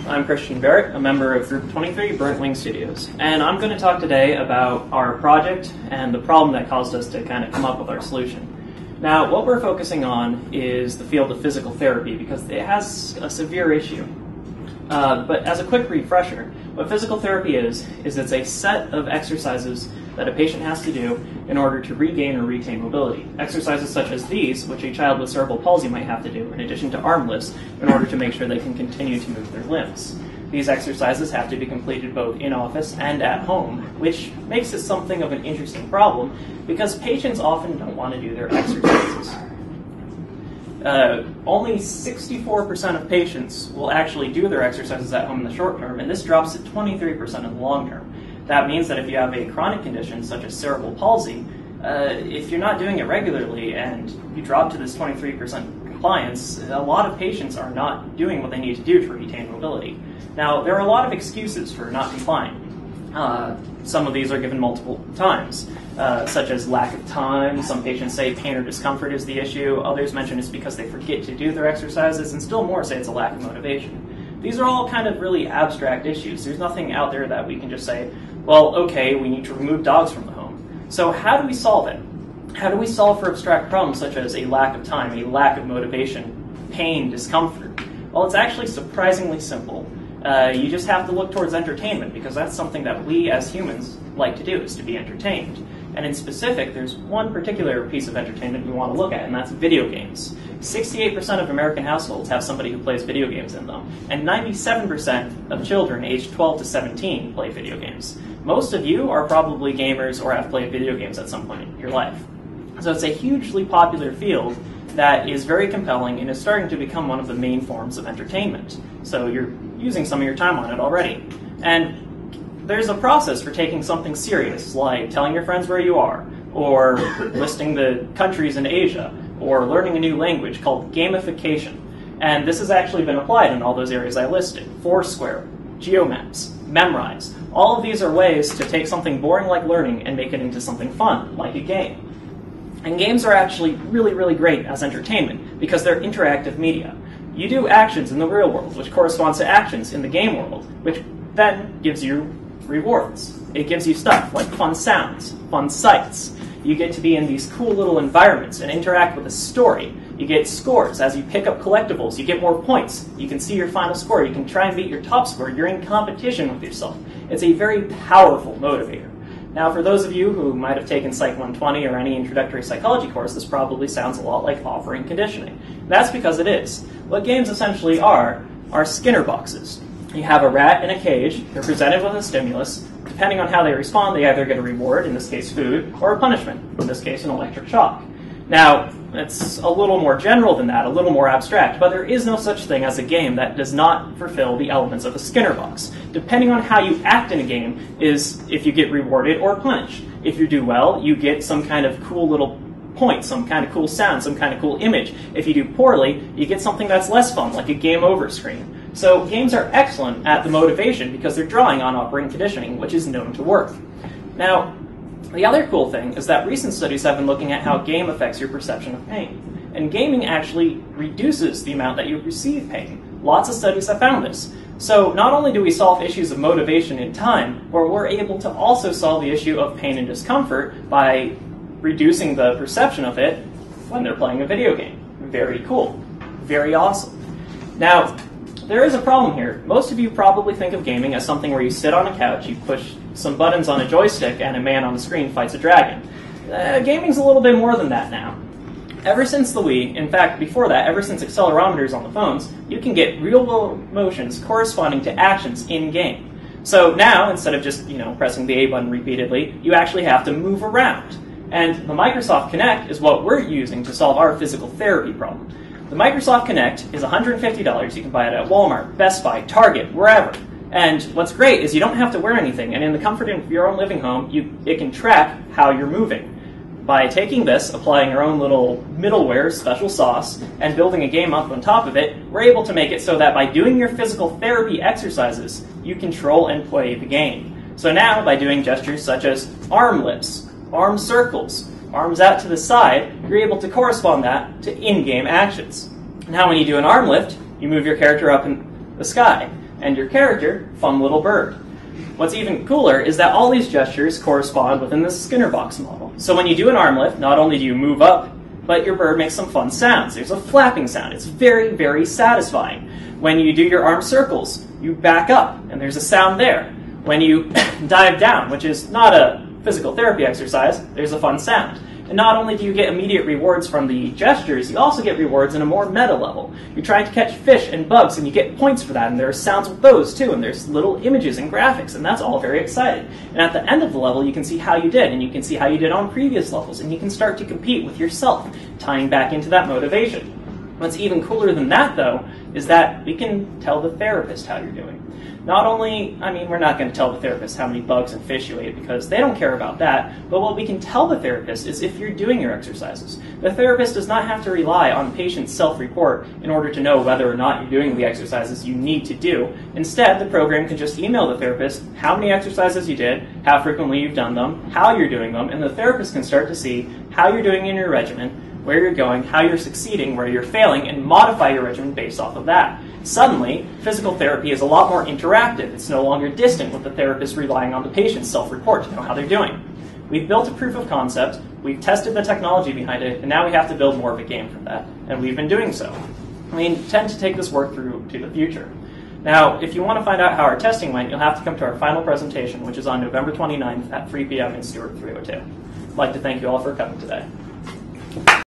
I'm Christian Barrett, a member of Group 23, Burnt Wing Studios, and I'm going to talk today about our project and the problem that caused us to kind of come up with our solution. Now, what we're focusing on is the field of physical therapy because it has a severe issue. But as a quick refresher, what physical therapy is it's a set of exercises that a patient has to do in order to regain or retain mobility. Exercises such as these, which a child with cerebral palsy might have to do, in addition to arm lifts, in order to make sure they can continue to move their limbs. These exercises have to be completed both in office and at home, which makes it something of an interesting problem because patients often don't want to do their exercises. Only 64% of patients will actually do their exercises at home in the short term, and this drops to 23% in the long term. That means that if you have a chronic condition such as cerebral palsy, if you're not doing it regularly and you drop to this 23% compliance, a lot of patients are not doing what they need to do to retain mobility. Now, there are a lot of excuses for not complying. Some of these are given multiple times, such as lack of time. Some patients say pain or discomfort is the issue. Others mention it's because they forget to do their exercises, and still more say it's a lack of motivation. These are all kind of really abstract issues. There's nothing out there that we can just say, well, okay, we need to remove dogs from the home. So how do we solve it? How do we solve for abstract problems such as a lack of time, a lack of motivation, pain, discomfort? Well, it's actually surprisingly simple. You just have to look towards entertainment because that's something that we as humans like to do, is to be entertained. And in specific, there's one particular piece of entertainment we want to look at, and that's video games. 68% of American households have somebody who plays video games in them, and 97% of children aged 12 to 17 play video games. Most of you are probably gamers or have played video games at some point in your life. So it's a hugely popular field that is very compelling and is starting to become one of the main forms of entertainment. So you're using some of your time on it already. And there's a process for taking something serious, like telling your friends where you are, or listing the countries in Asia, or learning a new language, called gamification. And this has actually been applied in all those areas I listed: Foursquare, GeoMaps, Memrise. All of these are ways to take something boring like learning and make it into something fun, like a game. And games are actually really, really great as entertainment because they're interactive media. You do actions in the real world, which corresponds to actions in the game world, which then gives you rewards. It gives you stuff like fun sounds, fun sights. You get to be in these cool little environments and interact with a story. You get scores. As you pick up collectibles, you get more points. You can see your final score. You can try and beat your top score. You're in competition with yourself. It's a very powerful motivator. Now, for those of you who might have taken Psych 120 or any introductory psychology course, this probably sounds a lot like offering conditioning. That's because it is. What games essentially are Skinner boxes. You have a rat in a cage, they're presented with a stimulus. Depending on how they respond, they either get a reward, in this case food, or a punishment, in this case an electric shock. Now, it's a little more general than that, a little more abstract, but there is no such thing as a game that does not fulfill the elements of a Skinner box. Depending on how you act in a game is if you get rewarded or punished. If you do well, you get some kind of cool little point, some kind of cool sound, some kind of cool image. If you do poorly, you get something that's less fun, like a game over screen. So games are excellent at the motivation because they're drawing on operant conditioning, which is known to work. Now, the other cool thing is that recent studies have been looking at how game affects your perception of pain. And gaming actually reduces the amount that you receive pain. Lots of studies have found this. So not only do we solve issues of motivation in time, but we're able to also solve the issue of pain and discomfort by reducing the perception of it when they're playing a video game. Very cool. Very awesome. Now, there is a problem here. Most of you probably think of gaming as something where you sit on a couch, you push some buttons on a joystick, and a man on the screen fights a dragon. Gaming's a little bit more than that now. Ever since the Wii, in fact, before that, ever since accelerometers on the phones, you can get real-world motions corresponding to actions in-game. So now, instead of just, pressing the A button repeatedly, you actually have to move around. And the Microsoft Kinect is what we're using to solve our physical therapy problem. The Microsoft Kinect is $150. You can buy it at Walmart, Best Buy, Target, wherever. And what's great is you don't have to wear anything, and in the comfort of your own living home, it can track how you're moving. By taking this, applying our own little middleware, special sauce, and building a game up on top of it, we're able to make it so that by doing your physical therapy exercises, you control and play the game. So now, by doing gestures such as arm lifts, arm circles, arms out to the side, you're able to correspond that to in-game actions. Now when you do an arm lift, you move your character up in the sky. and your character, fun little bird. What's even cooler is that all these gestures correspond within the Skinner box model. So when you do an arm lift, not only do you move up, but your bird makes some fun sounds. There's a flapping sound. It's very, very satisfying. When you do your arm circles, you back up, and there's a sound there. When you dive down, which is not a physical therapy exercise, there's a fun sound. And not only do you get immediate rewards from the gestures, you also get rewards in a more meta level. You're trying to catch fish and bugs, and you get points for that, and there are sounds with those too, and there's little images and graphics, and that's all very exciting. And at the end of the level, you can see how you did, and you can see how you did on previous levels, and you can start to compete with yourself, tying back into that motivation. What's even cooler than that, though, is that we can tell the therapist how you're doing. Not only, we're not going to tell the therapist how many bugs and fish you ate because they don't care about that, but what we can tell the therapist is if you're doing your exercises. The therapist does not have to rely on the patient's self-report in order to know whether or not you're doing the exercises you need to do. Instead, the program can just email the therapist how many exercises you did, how frequently you've done them, how you're doing them, and the therapist can start to see how you're doing in your regimen, where you're going, how you're succeeding, where you're failing, and modify your regimen based off of that. Suddenly, physical therapy is a lot more interactive. It's no longer distant with the therapist relying on the patient's self-report to know how they're doing. We've built a proof of concept, we've tested the technology behind it, and now we have to build more of a game from that, and we've been doing so. We intend to take this work through to the future. Now, if you want to find out how our testing went, you'll have to come to our final presentation, which is on November 29th at 3 p.m. in Stuart 302. I'd like to thank you all for coming today.